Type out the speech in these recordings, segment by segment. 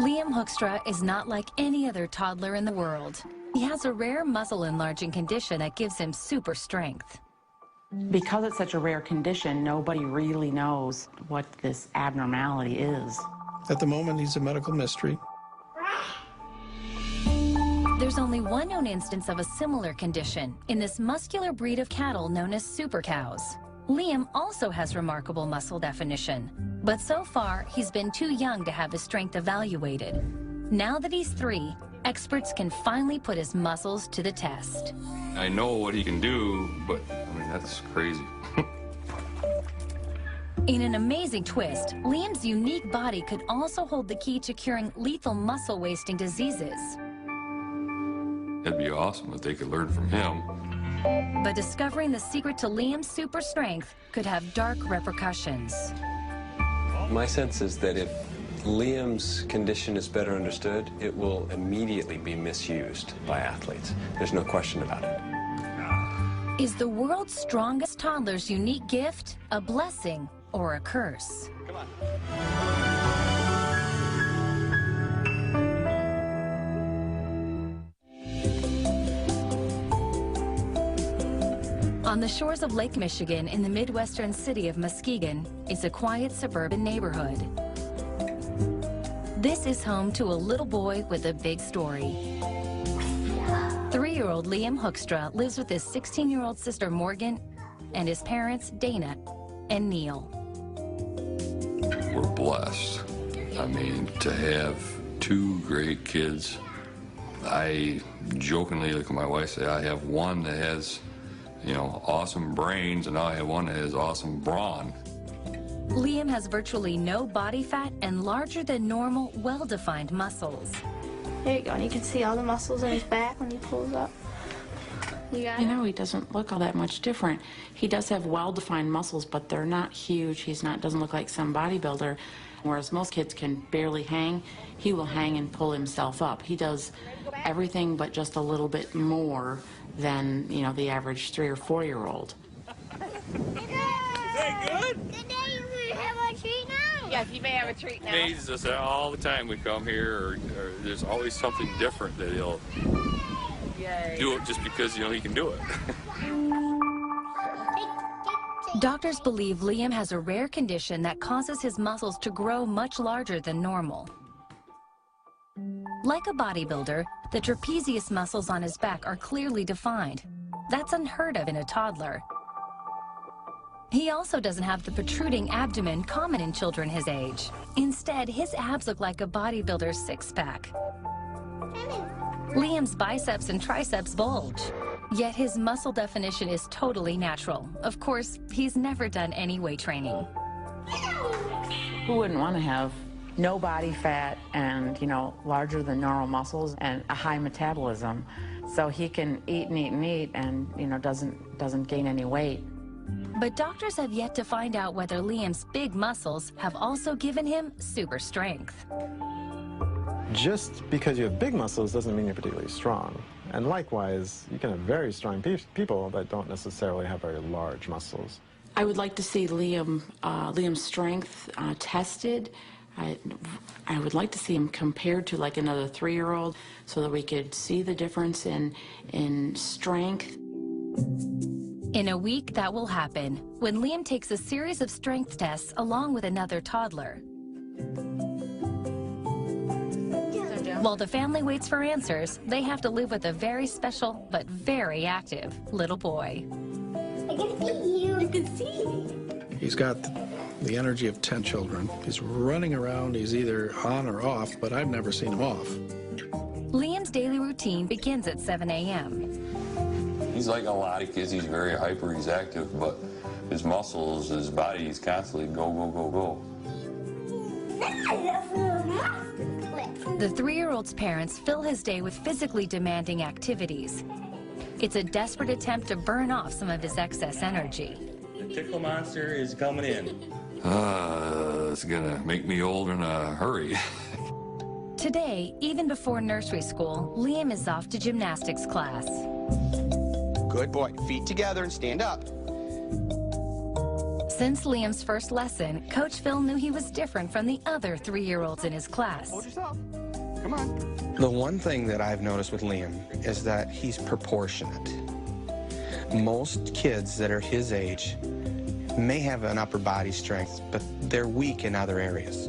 Liam Hoekstra is not like any other toddler in the world. He has a rare muscle enlarging condition that gives him super strength. Because it's such a rare condition, nobody really knows what this abnormality is. At the moment, he's a medical mystery. There's only one known instance of a similar condition in this muscular breed of cattle known as super cows. Liam also has remarkable muscle definition, but so far he's been too young to have his strength evaluated. Now that he's 3, experts can finally put his muscles to the test. I know what he can do, but I mean, that's crazy. In an amazing twist, Liam's unique body could also hold the key to curing lethal muscle wasting diseases. It'd be awesome if they could learn from him. But discovering the secret to Liam's super strength could have dark repercussions. My sense is that if Liam's condition is better understood, it will immediately be misused by athletes. There's no question about it. Is the world's strongest toddler's unique gift a blessing or a curse? Come on. On the shores of Lake Michigan in the Midwestern city of Muskegon is a quiet suburban neighborhood. This is home to a little boy with a big story. 3-year-old Liam Hoekstra lives with his 16-year-old sister Morgan and his parents Dana and Neil. We're blessed. I mean, to have 2 great kids. I jokingly look at my wife and say, I have one that has, you know, awesome brains, and now I have one that has awesome brawn. Liam has virtually no body fat and larger than normal, well-defined muscles. There you go, and you can see all the muscles in his back when he pulls up. You know, he doesn't look all that much different. He does have well-defined muscles, but they're not huge. He's not, doesn't look like some bodybuilder. Whereas most kids can barely hang, he will hang and pull himself up. He does everything but just a little bit more than, you know, the average 3- or 4-year-old. Good? Today we have a treat now. Yes, you may have a treat now. Amazes us all the time we come here, or there's always something different that he'll do it just because, you know, he can do it. Doctors believe Liam has a rare condition that causes his muscles to grow much larger than normal. Like a bodybuilder, the trapezius muscles on his back are clearly defined. That's unheard of in a toddler. He also doesn't have the protruding abdomen common in children his age. Instead, his abs look like a bodybuilder's 6-pack. Liam's biceps and triceps bulge, yet his muscle definition is totally natural. Of course, he's never done any weight training. Who wouldn't want to have no body fat and, you know, larger than normal muscles and a high metabolism? So he can eat and eat and eat and, you know, doesn't gain any weight. But doctors have yet to find out whether Liam's big muscles have also given him super strength. Just because you have big muscles doesn't mean you're particularly strong. And likewise, you can have very strong people that don't necessarily have very large muscles. I would like to see Liam's strength tested. I would like to see him compared to like another 3-year-old so that we could see the difference in strength. In a week, that will happen when Liam takes a series of strength tests along with another toddler. While the family waits for answers, they have to live with a very special but very active little boy. I can see you. I can see. He's got the energy of 10 children. He's running around. He's either on or off, but I've never seen him off. Liam's daily routine begins at 7 a.m. He's like a lot of kids. He's very hyper, he's active, but his muscles, his body, he's constantly go, go, go, go. The 3-year-old's parents fill his day with physically demanding activities. It's a desperate attempt to burn off some of his excess energy. The tickle monster is coming in. It's gonna make me old in a hurry. Today, even before nursery school, Liam is off to gymnastics class. Good boy. Feet together and stand up. Since Liam's first lesson, Coach Phil knew he was different from the other 3-year-olds in his class. Hold yourself. Come on. The one thing that I've noticed with Liam is that he's proportionate. Most kids that are his age may have an upper body strength, but they're weak in other areas.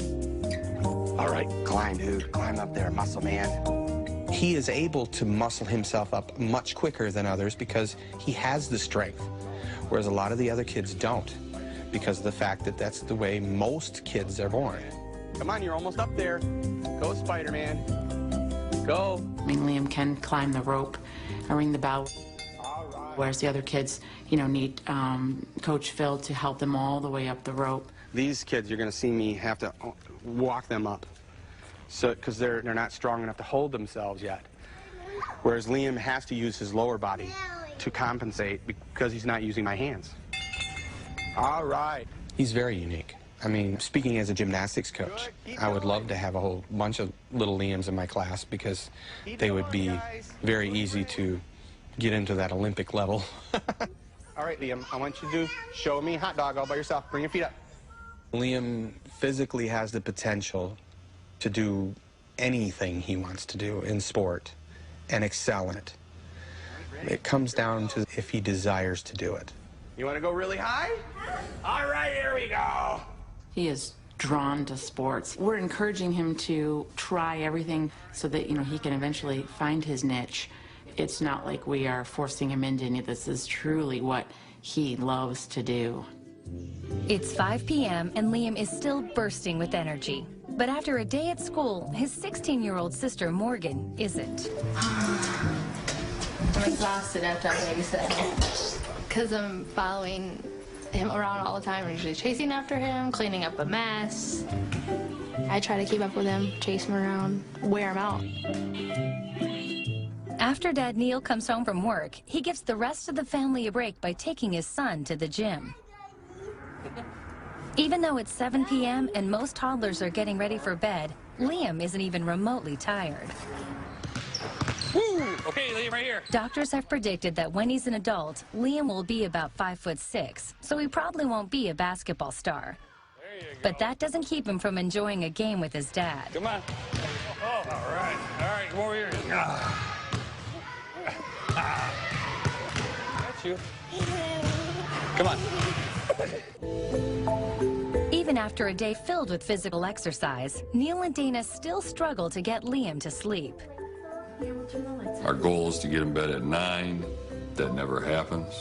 All right, climb, dude. Climb up there, muscle man. He is able to muscle himself up much quicker than others because he has the strength, whereas a lot of the other kids don't, because of the fact that that's the way most kids are born. Come on, you're almost up there. Go, Spider-Man. Go. I mean, Liam can climb the rope and ring the bell, whereas the other kids, you know, need Coach Phil to help them all the way up the rope. These kids, you're going to see me have to walk them up, because they're not strong enough to hold themselves yet. Whereas Liam has to use his lower body to compensate because he's not using my hands. All right. He's very unique. I mean, speaking as a gymnastics coach, I would love to have a whole bunch of little Liams in my class because they would be very easy to get into that Olympic level. All right, Liam, I want you to show me hot dog all by yourself. Bring your feet up. Liam physically has the potential to do anything he wants to do in sport and excel in it. It comes down to if he desires to do it. You want to go really high? All right, here we go. He is drawn to sports. We're encouraging him to try everything so that, you know, he can eventually find his niche. It's not like we are forcing him into any of this. This is truly what he loves to do. It's 5 p.m. and Liam is still bursting with energy. But after a day at school, his 16-year-old sister Morgan isn't. I'm exhausted after I babysit because I'm following him around all the time. I'm usually chasing after him, cleaning up a mess. I try to keep up with him, chase him around, wear him out. After Dad Neil comes home from work, he gives the rest of the family a break by taking his son to the gym. Even though it's 7 p.m. and most toddlers are getting ready for bed, Liam isn't even remotely tired. Woo! Okay, Liam, right here. Doctors have predicted that when he's an adult, Liam will be about 5'6", so he probably won't be a basketball star. But that doesn't keep him from enjoying a game with his dad. Come on. Oh, all right. All right, come over here. That's you. Come on. Even after a day filled with physical exercise, Neil and Dana still struggle to get Liam to sleep. Our goal is to get in bed at 9. That never happens.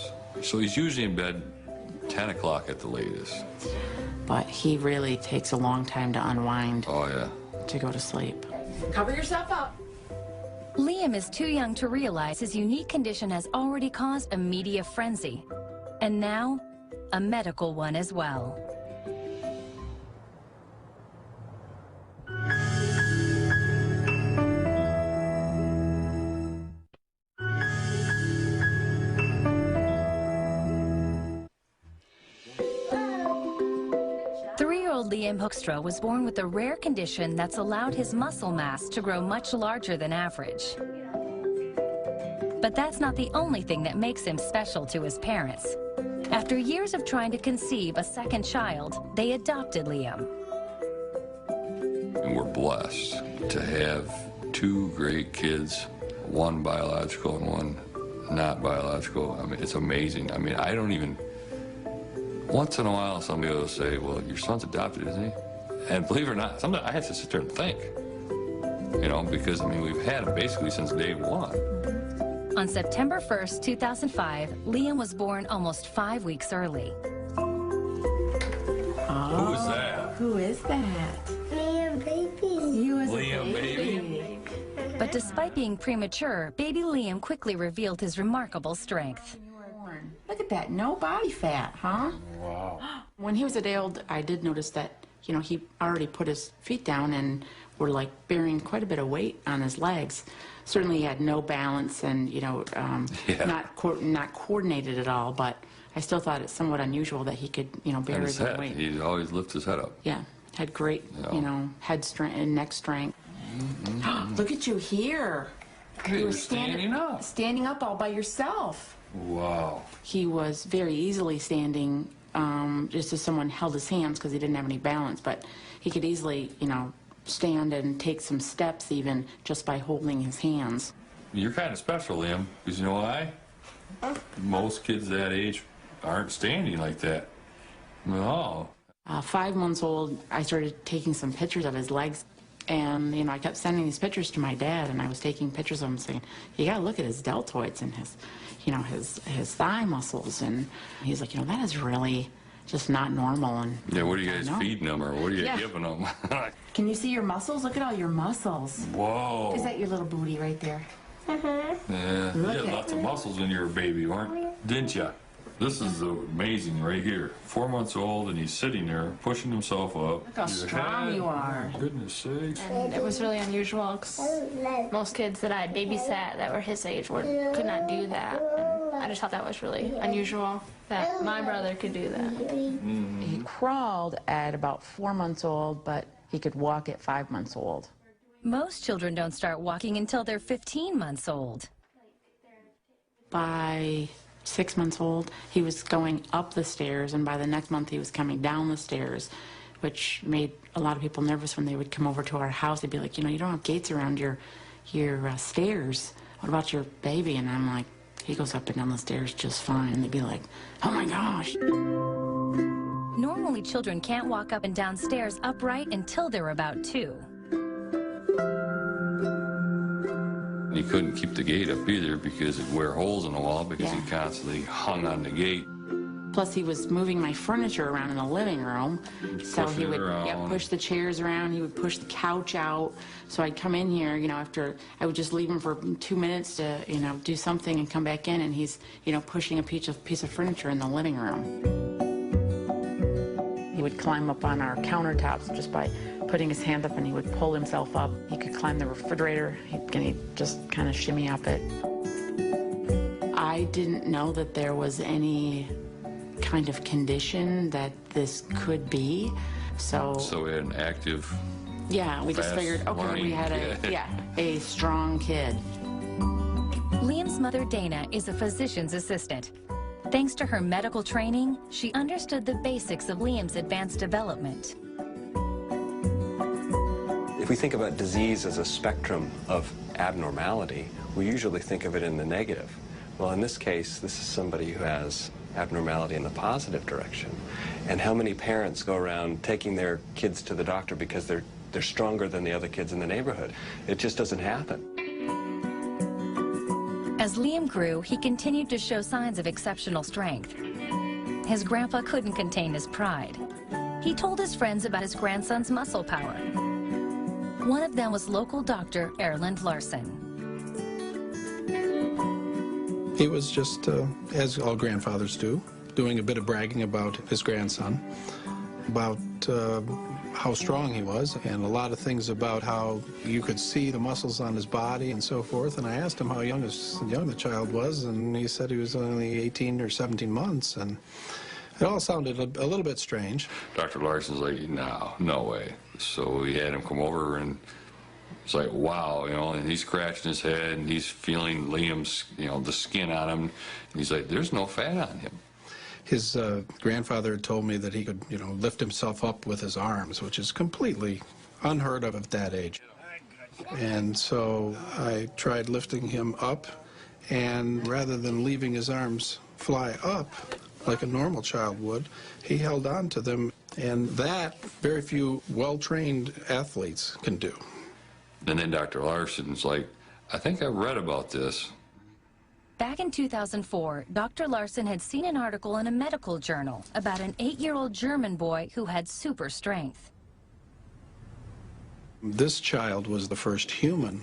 So he's usually in bed 10 o'clock at the latest. But he really takes a long time to unwind. Oh, yeah. To go to sleep. Cover yourself up. Liam is too young to realize his unique condition has already caused a media frenzy. And now, a medical one as well. Liam Hoekstra was born with a rare condition that's allowed his muscle mass to grow much larger than average. But that's not the only thing that makes him special to his parents. After years of trying to conceive a second child, they adopted Liam. And we're blessed to have 2 great kids, one biological and one not biological. I mean, it's amazing. I mean, I don't even... Once in a while, somebody will say, well, your son's adopted, isn't he? And believe it or not, sometimes I have to sit there and think, you know, because, I mean, we've had him basically since day one. On September 1st, 2005, Liam was born almost 5 weeks early. Oh, who is that? Who is that? Liam, baby. You as Liam, a baby. But despite being premature, baby Liam quickly revealed his remarkable strength. Look at that, no body fat, huh? Wow. When he was a day old, I did notice that, you know, he already put his feet down and were like bearing quite a bit of weight on his legs. Certainly he had no balance and, you know, not coordinated at all, but I still thought it's somewhat unusual that he could, you know, bear his own weight. He'd always lift his head up. Yeah, had great, you know, head strength and neck strength. Look at you here. You were standing up all by yourself. Wow. He was very easily standing just as someone held his hands because he didn't have any balance, but he could easily, you know, stand and take some steps even just by holding his hands. You're kind of special, Liam, because you know why? Most kids that age aren't standing like that. No. 5 months old, I started taking some pictures of his legs, and, you know, I kept sending these pictures to my dad, and I was taking pictures of him saying, you gotta look at his deltoids and his, you know, his thigh muscles, and he's like, you know, that is really just not normal. And yeah, what are you guys feeding them, or what are you giving them? Can you see your muscles? Look at all your muscles. Whoa. Is that your little booty right there? Yeah, you had lots of muscles when you were a baby, didn't you? This is amazing right here. 4 months old, and he's sitting there pushing himself up. Look how strong you are. Goodness sakes. And it was really unusual because most kids that I babysat that were his age could not do that. And I just thought that was really unusual that my brother could do that. He crawled at about 4 months old, but he could walk at 5 months old. Most children don't start walking until they're 15 months old. By 6 months old, he was going up the stairs, and by the next month he was coming down the stairs, which made a lot of people nervous when they would come over to our house. They'd be like, you know, you don't have gates around your stairs. What about your baby? And I'm like, he goes up and down the stairs just fine. And they'd be like, oh my gosh. Normally, children can't walk up and down stairs upright until they're about 2. He couldn't keep the gate up either because it'd wear holes in the wall because Yeah. he constantly hung on the gate. Plus, he was moving my furniture around in the living room. So he would push the chairs around. He would push the couch out. So I'd come in here, you know, after I would just leave him for 2 minutes to, you know, do something and come back in, and he's, you know, pushing a piece of furniture in the living room. He would climb up on our countertops just by putting his hand up, and he would pull himself up. He could climb the refrigerator. He'd just kind of shimmy up it. I didn't know that there was any kind of condition that this could be, so we had an active, yeah, we just figured, okay, we had a strong kid. Liam's mother, Dana, is a physician's assistant. Thanks to her medical training, she understood the basics of Liam's advanced development. If we think about disease as a spectrum of abnormality, we usually think of it in the negative. Well, in this case, this is somebody who has abnormality in the positive direction. And how many parents go around taking their kids to the doctor because they're stronger than the other kids in the neighborhood? It just doesn't happen. As Liam grew, he continued to show signs of exceptional strength. His grandpa couldn't contain his pride. He told his friends about his grandson's muscle power. One of them was local doctor Erland Larson. He was just, as all grandfathers do, doing a bit of bragging about his grandson, about how strong he was, and a lot of things about how you could see the muscles on his body and so forth. And I asked him how young the child was, and he said he was only 18 or 17 months, and it all sounded a little bit strange. Dr. Larson's like, no way. So we had him come over, and it's like, wow, you know, and he's scratching his head, and he's feeling Liam's, you know, the skin on him, and he's like, there's no fat on him. His grandfather had told me that he could, you know, lift himself up with his arms, which is completely unheard of at that age. And so I tried lifting him up, and rather than leaving his arms fly up like a normal child would, he held on to them, and that very few well-trained athletes can do. And then Dr. Larson's like, I think I read about this. Back in 2004, Dr. Larson had seen an article in a medical journal about an 8-year-old German boy who had super strength. This child was the first human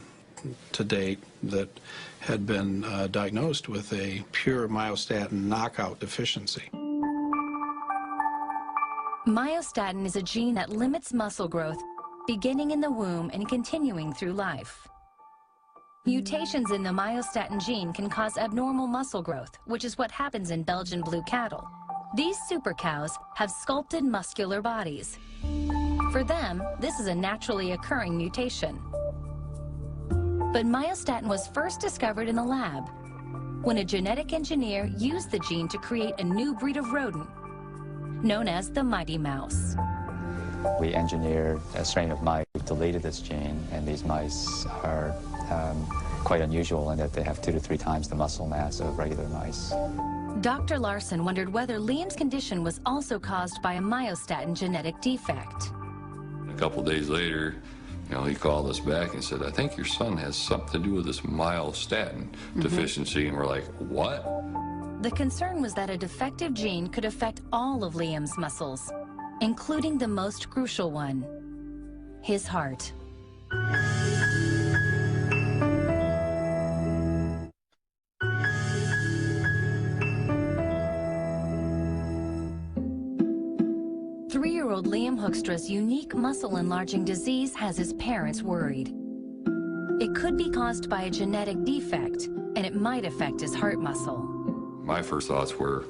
to date that had been diagnosed with a pure myostatin knockout deficiency. Myostatin is a gene that limits muscle growth, beginning in the womb and continuing through life. Mutations in the myostatin gene can cause abnormal muscle growth, which is what happens in Belgian blue cattle. These super cows have sculpted muscular bodies. For them, this is a naturally occurring mutation. But myostatin was first discovered in a lab when a genetic engineer used the gene to create a new breed of rodent. known as the Mighty Mouse. We engineered a strain of mice that deleted this gene, and these mice are quite unusual in that they have 2 to 3 times the muscle mass of regular mice. Dr. Larson wondered whether Liam's condition was also caused by a myostatin genetic defect. A couple days later, he called us back and said, I think your son has something to do with this myostatin deficiency. And we're like, what? The concern was that a defective gene could affect all of Liam's muscles, including the most crucial one, his heart. Three-year-old Liam Hoekstra's unique muscle-enlarging disease has his parents worried. It could be caused by a genetic defect, and it might affect his heart muscle. My first thoughts were,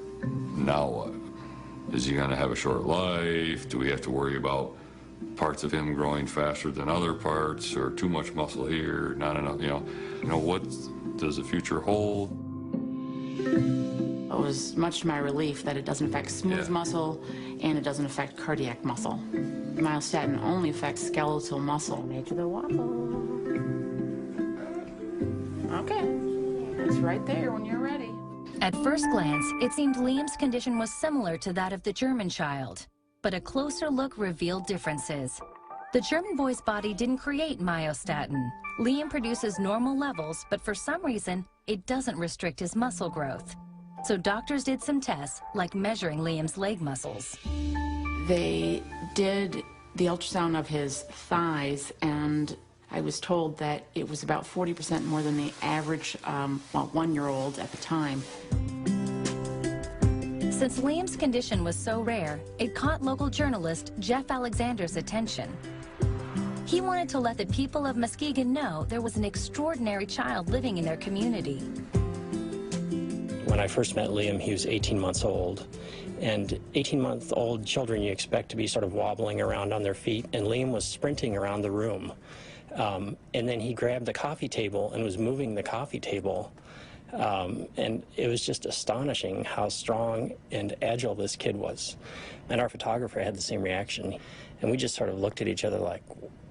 now what? Is he going to have a short life? Do we have to worry about parts of him growing faster than other parts, or too much muscle here, not enough, what does the future hold? It was much to my relief that it doesn't affect smooth muscle and it doesn't affect cardiac muscle. Myostatin only affects skeletal muscle. Nature the waffle. Okay, it's right there when you're ready. At first glance, it seemed Liam's condition was similar to that of the German child, but a closer look revealed differences. The German boy's body didn't create myostatin. Liam produces normal levels, but for some reason, it doesn't restrict his muscle growth. So doctors did some tests, like measuring Liam's leg muscles. They did the ultrasound of his thighs, and I was told that it was about 40% more than the average one-year-old at the time. Since Liam's condition was so rare, it caught local journalist Jeff Alexander's attention. He wanted to let the people of Muskegon know there was an extraordinary child living in their community. When I first met Liam, he was 18 months old. And 18-month-old children you expect to be sort of wobbling around on their feet, and Liam was sprinting around the room. And then he grabbed the coffee table and was moving the coffee table. And it was just astonishing how strong and agile this kid was. And our photographer had the same reaction. And we just sort of looked at each other like,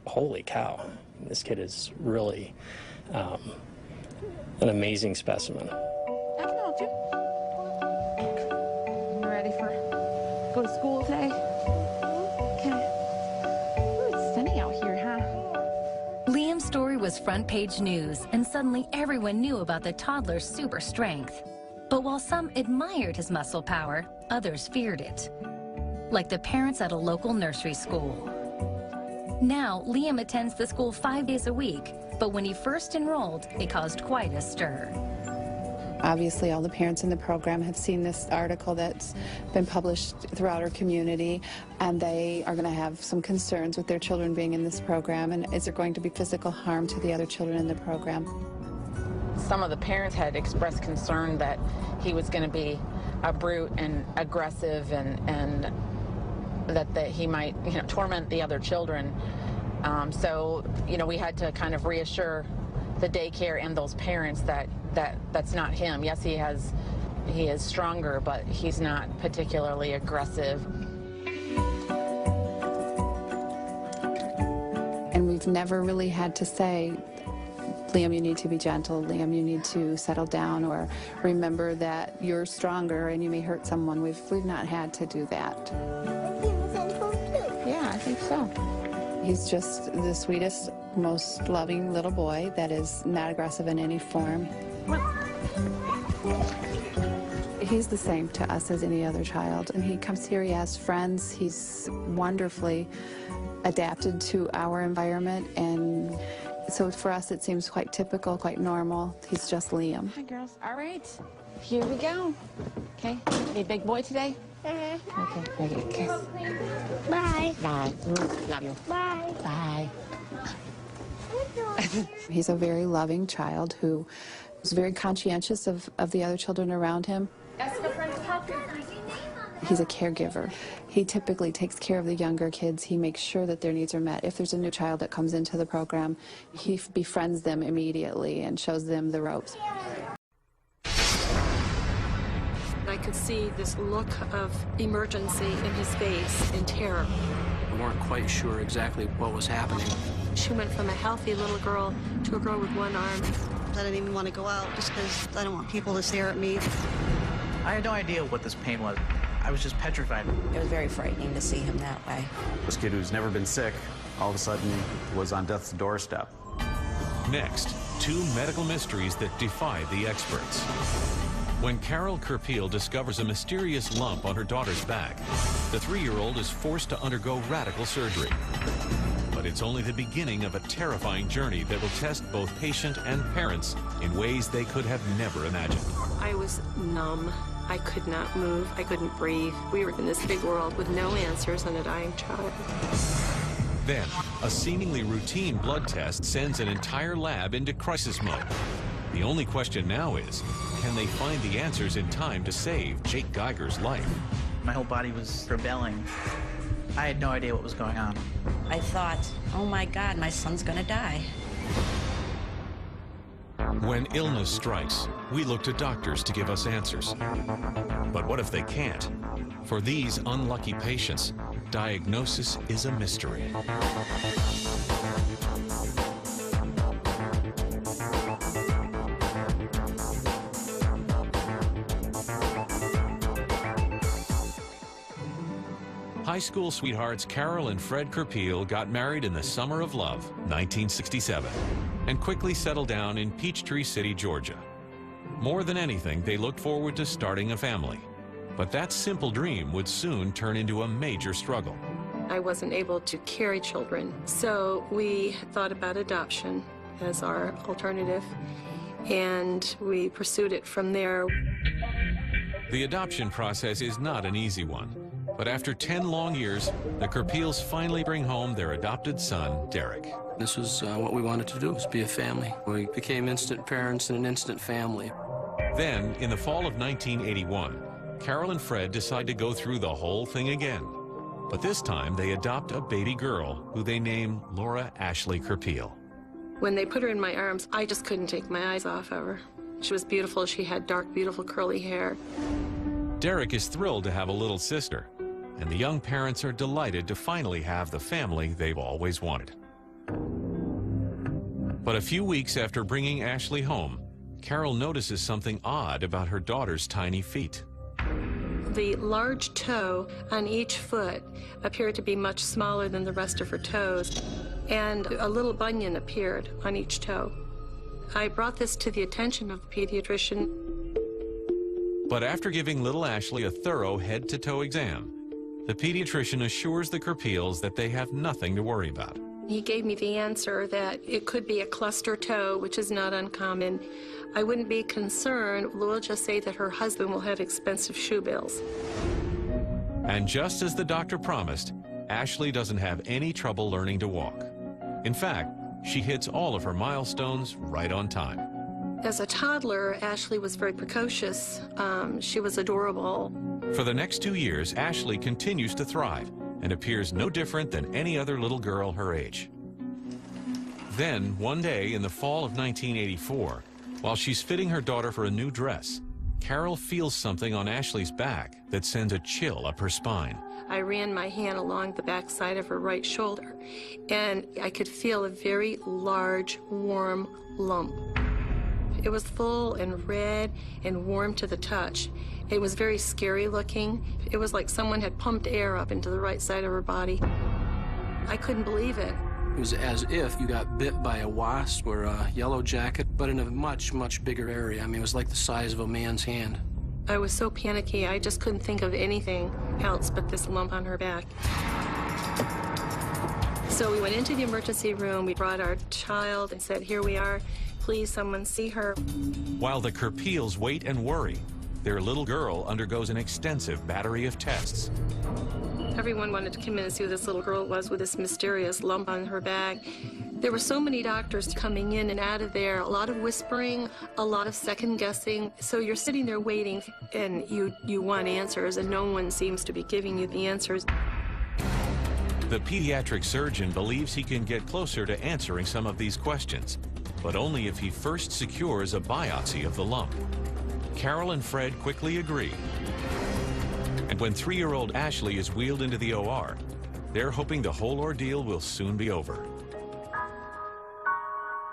holy cow, this kid is really an amazing specimen. I can help you. You ready for go to school today? Okay. Ooh, it's sunny out here, huh? Liam's story was front-page news, and suddenly everyone knew about the toddler's super strength. But while some admired his muscle power, others feared it, like the parents at a local nursery school. Now, Liam attends the school 5 days a week, but when he first enrolled, it caused quite a stir. Obviously, all the parents in the program have seen this article that's been published throughout our community, and they are going to have some concerns with their children being in this program, and is there going to be physical harm to the other children in the program? Some of the parents had expressed concern that he was going to be a brute and aggressive, and that he might, torment the other children. So, we had to kind of reassure the daycare and those parents that that's not him. Yes, he is stronger, but he's not particularly aggressive. And we've never really had to say, Liam, you need to be gentle. Liam, you need to settle down, or remember that you're stronger and you may hurt someone. We've not had to do that. Yeah, I think so. He's just the sweetest, most loving little boy that is not aggressive in any form. He's the same to us as any other child, and he comes here, he has friends, he's wonderfully adapted to our environment, and so for us it seems quite typical, quite normal. He's just Liam. Hi, girls. All right, here we go. Okay, you a big boy today? Okay, here you go. Kiss. Bye. Bye. Love you. Bye. Bye. He's a very loving child who is very conscientious of the other children around him. He's a caregiver. He typically takes care of the younger kids. He makes sure that their needs are met. If there's a new child that comes into the program, he befriends them immediately and shows them the ropes. I could see this look of emergency in his face and terror. We weren't quite sure exactly what was happening. She went from a healthy little girl to a girl with one arm. I didn't even want to go out just because I don't want people to stare at me. I had no idea what this pain was. I was just petrified. It was very frightening to see him that way. This kid who's never been sick all of a sudden was on death's doorstep. Next, two medical mysteries that defy the experts. When Carol Kerpeel discovers a mysterious lump on her daughter's back, the 3-year-old is forced to undergo radical surgery. But it's only the beginning of a terrifying journey that will test both patient and parents in ways they could have never imagined. I was numb. I could not move. I couldn't breathe. We were in this big world with no answers and a dying child. Then, a seemingly routine blood test sends an entire lab into crisis mode. The only question now is, can they find the answers in time to save Jake Geiger's life? My whole body was rebelling. I had no idea what was going on. I thought, oh my God, my son's gonna die. When illness strikes, we look to doctors to give us answers. But what if they can't? For these unlucky patients, diagnosis is a mystery. High school sweethearts Carol and Fred Kerpeel got married in the summer of love, 1967, and quickly settled down in Peachtree City, Georgia. More than anything, they looked forward to starting a family. But that simple dream would soon turn into a major struggle. I wasn't able to carry children, so we thought about adoption as our alternative, and we pursued it from there. The adoption process is not an easy one. But after 10 long years, the Kerpeels finally bring home their adopted son, Derek. This was what we wanted to do, was be a family. We became instant parents and an instant family. Then, in the fall of 1981, Carol and Fred decide to go through the whole thing again. But this time, they adopt a baby girl who they name Laura Ashley Kerpeel. When they put her in my arms, I just couldn't take my eyes off of her. She was beautiful. She had dark, beautiful, curly hair. Derek is thrilled to have a little sister, and the young parents are delighted to finally have the family they've always wanted. But a few weeks after bringing Ashley home, Carol notices something odd about her daughter's tiny feet. The large toe on each foot appeared to be much smaller than the rest of her toes, and a little bunion appeared on each toe. I brought this to the attention of the pediatrician. But after giving little Ashley a thorough head-to-toe exam, the pediatrician assures the Kerpeels that they have nothing to worry about. He gave me the answer that it could be a cluster toe, which is not uncommon. I wouldn't be concerned. We'll just say that her husband will have expensive shoe bills. And just as the doctor promised, Ashley doesn't have any trouble learning to walk. In fact, she hits all of her milestones right on time. As a toddler, Ashley was very precocious. She was adorable. For the next 2 years, Ashley continues to thrive and appears no different than any other little girl her age. Then, one day in the fall of 1984, while she's fitting her daughter for a new dress, Carol feels something on Ashley's back that sends a chill up her spine. I ran my hand along the back side of her right shoulder, and I could feel a very large, warm lump. It was full and red and warm to the touch. It was very scary looking. It was like someone had pumped air up into the right side of her body. I couldn't believe it. It was as if you got bit by a wasp or a yellow jacket, but in a much, much bigger area. I mean, it was like the size of a man's hand. I was so panicky, I just couldn't think of anything else but this lump on her back. So we went into the emergency room, we brought our child and said, here we are, please someone see her. While the Kerpeels wait and worry, their little girl undergoes an extensive battery of tests. Everyone wanted to come in and see who this little girl was with this mysterious lump on her back. There were so many doctors coming in and out of there, a lot of whispering, a lot of second guessing. So you're sitting there waiting and you want answers and no one seems to be giving you the answers. The pediatric surgeon believes he can get closer to answering some of these questions, but only if he first secures a biopsy of the lump. Carol and Fred quickly agree. And when 3-year-old Ashley is wheeled into the OR, they're hoping the whole ordeal will soon be over.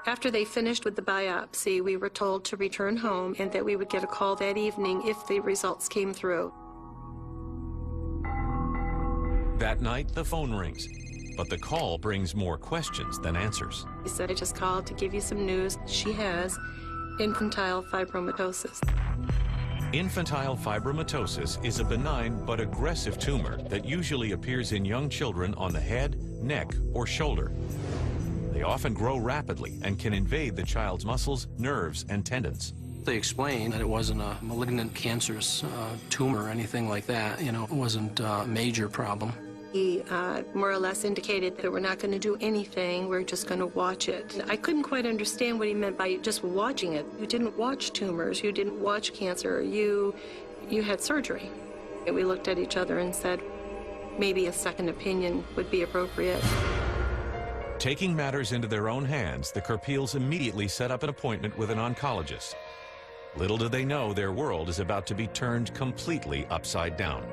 After they finished with the biopsy, we were told to return home and that we would get a call that evening if the results came through. That night, the phone rings, but the call brings more questions than answers. He said, I just called to give you some news. She has infantile fibromatosis. Infantile fibromatosis is a benign but aggressive tumor that usually appears in young children on the head, neck, or shoulder. They often grow rapidly and can invade the child's muscles, nerves, and tendons. They explained that it wasn't a malignant cancerous tumor or anything like that. You know, it wasn't a major problem. He more or less indicated that we're not going to do anything, we're just going to watch it. I couldn't quite understand what he meant by just watching it. You didn't watch tumors, you didn't watch cancer, you had surgery. And we looked at each other and said, maybe a second opinion would be appropriate. Taking matters into their own hands, the Kerpeels immediately set up an appointment with an oncologist. Little did they know their world is about to be turned completely upside down.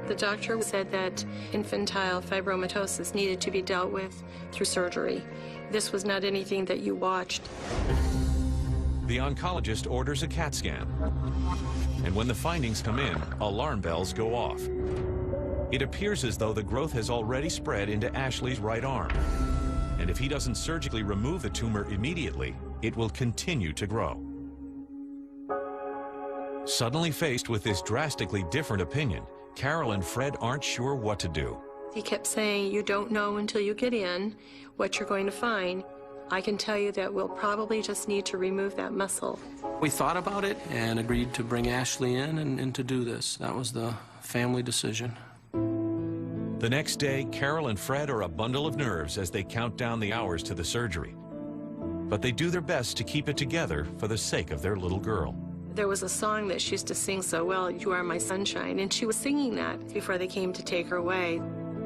The doctor said that infantile fibromatosis needed to be dealt with through surgery. This was not anything that you watched. The oncologist orders a CAT scan. And when the findings come in, alarm bells go off. It appears as though the growth has already spread into Ashley's right arm. And if he doesn't surgically remove the tumor immediately, it will continue to grow. Suddenly faced with this drastically different opinion, Carol and Fred aren't sure what to do. He kept saying, you don't know until you get in what you're going to find. I can tell you that we'll probably just need to remove that muscle. We thought about it and agreed to bring Ashley in and to do this. That was the family decision. The next day, Carol and Fred are a bundle of nerves as they count down the hours to the surgery. But they do their best to keep it together for the sake of their little girl. There was a song that she used to sing so well, You Are My Sunshine, and she was singing that before they came to take her away.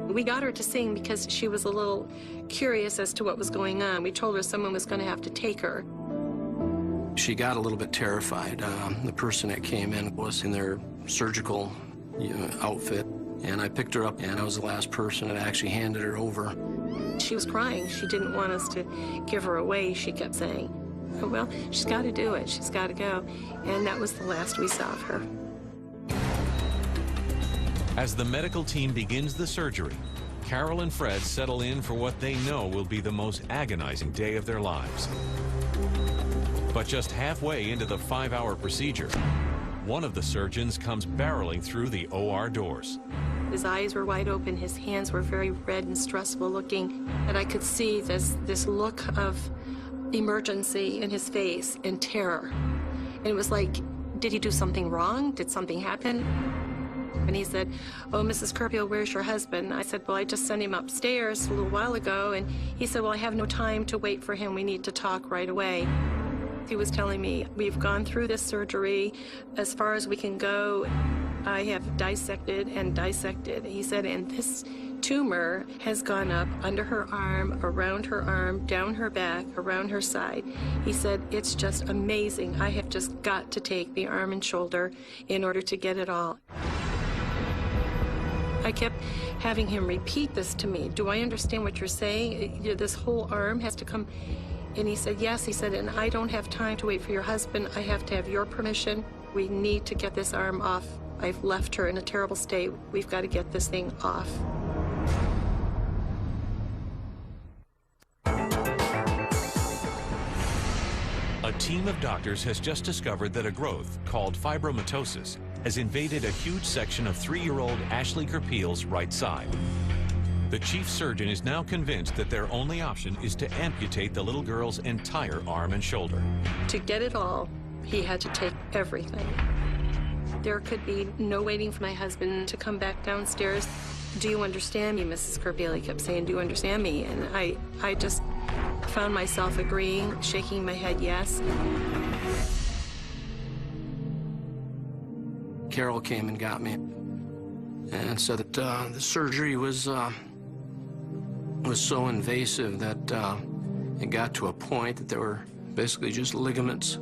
We got her to sing because she was a little curious as to what was going on. We told her someone was going to have to take her. She got a little bit terrified. The person that came in was in their surgical outfit, and I picked her up, and I was the last person that actually handed her over. She was crying. She didn't want us to give her away, she kept saying. Well, she's got to do it. She's got to go. And that was the last we saw of her. As the medical team begins the surgery, Carol and Fred settle in for what they know will be the most agonizing day of their lives. But just halfway into the 5-hour procedure, one of the surgeons comes barreling through the OR doors. His eyes were wide open. His hands were very red and stressful looking. And I could see this look of emergency in his face and terror. And it was like, did he do something wrong? Did something happen? And he said, oh, Mrs. Kerpeel, where's your husband? I said, well, I just sent him upstairs a little while ago. And he said, well, I have no time to wait for him. We need to talk right away. He was telling me, we've gone through this surgery as far as we can go. I have dissected and dissected. He said, and this tumor has gone up under her arm, around her arm, down her back, around her side. He said, it's just amazing. I have just got to take the arm and shoulder in order to get it all. I kept having him repeat this to me. Do I understand what you're saying? This whole arm has to come. And he said, yes. He said, and I don't have time to wait for your husband. I have to have your permission. We need to get this arm off. I've left her in a terrible state. We've got to get this thing off. A team of doctors has just discovered that a growth called fibromatosis has invaded a huge section of 3-year-old Ashley Kerpeel's right side. The chief surgeon is now convinced that their only option is to amputate the little girl's entire arm and shoulder. To get it all, he had to take everything. There could be no waiting for my husband to come back downstairs. Do you understand me, Mrs. Kerpeel? He kept saying, do you understand me? And I just found myself agreeing, shaking my head yes. Carol came and got me and said that the surgery was so invasive that it got to a point that there were basically just ligaments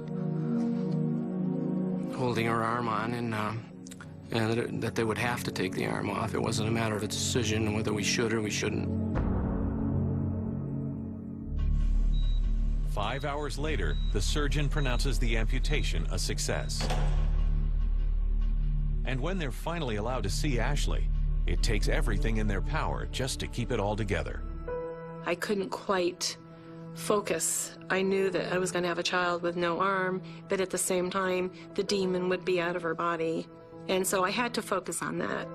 holding her arm on, and that they would have to take the arm off. It wasn't a matter of a decision whether we should or we shouldn't. 5 hours later, the surgeon pronounces the amputation a success. And when they're finally allowed to see Ashley, it takes everything in their power just to keep it all together. I couldn't quite focus. I knew that I was going to have a child with no arm, but at the same time, the demon would be out of her body. And so I had to focus on that.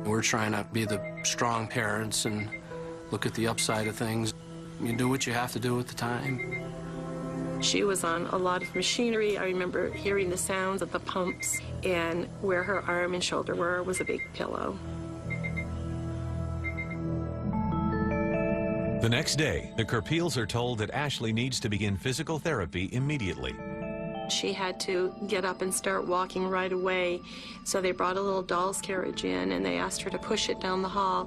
We're trying to be the strong parents and look at the upside of things. You do what you have to do at the time. She was on a lot of machinery. I remember hearing the sounds of the pumps, and where her arm and shoulder were was a big pillow. The next day, the Kerpeels are told that Ashley needs to begin physical therapy immediately. She had to get up and start walking right away, so they brought a little doll's carriage in, and they asked her to push it down the hall.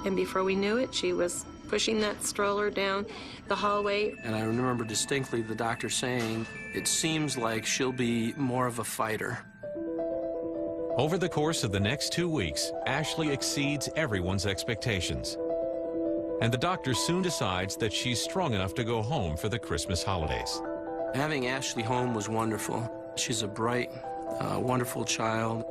And before we knew it, she was pushing that stroller down the hallway. And I remember distinctly the doctor saying, it seems like she'll be more of a fighter. Over the course of the next 2 weeks, Ashley exceeds everyone's expectations. And the doctor soon decides that she's strong enough to go home for the Christmas holidays. Having Ashley home was wonderful. She's a bright, wonderful child.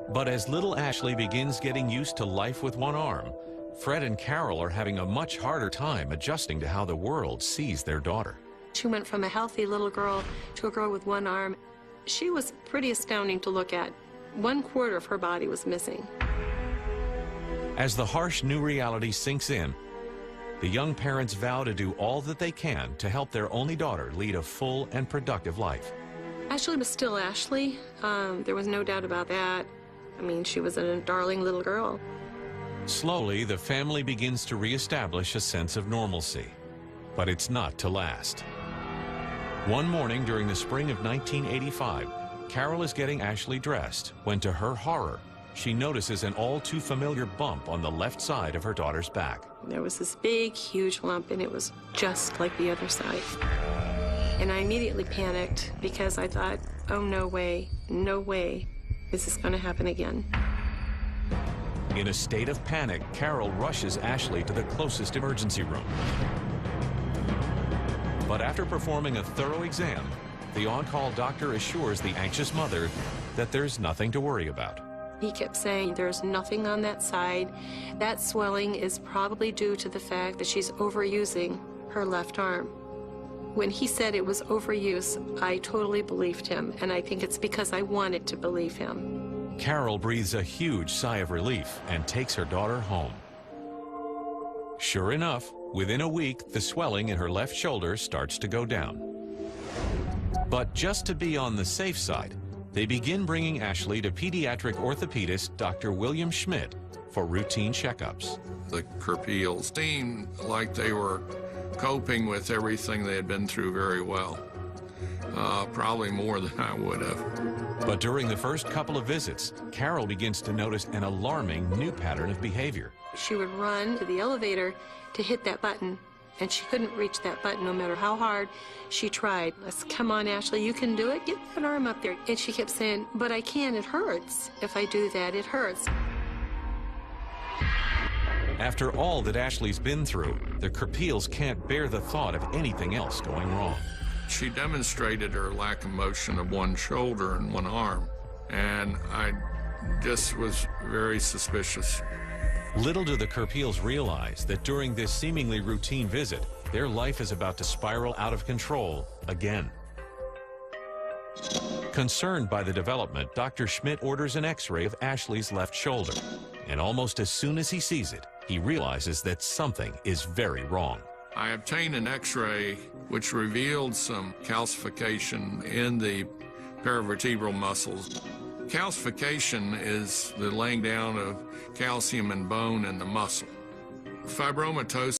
But as little Ashley begins getting used to life with one arm, Fred and Carol are having a much harder time adjusting to how the world sees their daughter. She went from a healthy little girl to a girl with one arm. She was pretty astounding to look at. 1/4 of her body was missing. As the harsh new reality sinks in, the young parents vow to do all that they can to help their only daughter lead a full and productive life. Ashley was still Ashley. There was no doubt about that. I mean, she was a darling little girl. Slowly, the family begins to reestablish a sense of normalcy, but it's not to last. One morning during the spring of 1985, Carol is getting Ashley dressed when, to her horror, she notices an all-too-familiar bump on the left side of her daughter's back. There was this big, huge lump, and it was just like the other side. And I immediately panicked because I thought, oh, no way is this going to happen again. In a state of panic, Carol rushes Ashley to the closest emergency room. But after performing a thorough exam, the on-call doctor assures the anxious mother that there's nothing to worry about. He kept saying, there's nothing on that side. That swelling is probably due to the fact that she's overusing her left arm. When he said it was overuse, I totally believed him, and I think it's because I wanted to believe him. Carol breathes a huge sigh of relief and takes her daughter home. Sure enough, within a week, the swelling in her left shoulder starts to go down. But just to be on the safe side, they begin bringing Ashley to pediatric orthopedist Dr. William Schmidt for routine checkups. The Kerpeels seemed like they were coping with everything they had been through very well. Probably more than I would have. But during the first couple of visits, Carol begins to notice an alarming new pattern of behavior. She would run to the elevator to hit that button, and she couldn't reach that button no matter how hard she tried. I said, come on, Ashley, you can do it. Get that arm up there. And she kept saying, but I can't, it hurts. If I do that, it hurts. After all that Ashley's been through, the Kerpeels can't bear the thought of anything else going wrong. She demonstrated her lack of motion of one shoulder and one arm, and I just was very suspicious. Little do the Kerpeels realize that during this seemingly routine visit, their life is about to spiral out of control again. Concerned by the development, Dr. Schmidt orders an X-ray of Ashley's left shoulder, and almost as soon as he sees it, he realizes that something is very wrong. I obtained an X-ray which revealed some calcification in the paravertebral muscles. Calcification is the laying down of calcium and bone in the muscle. Fibromatosis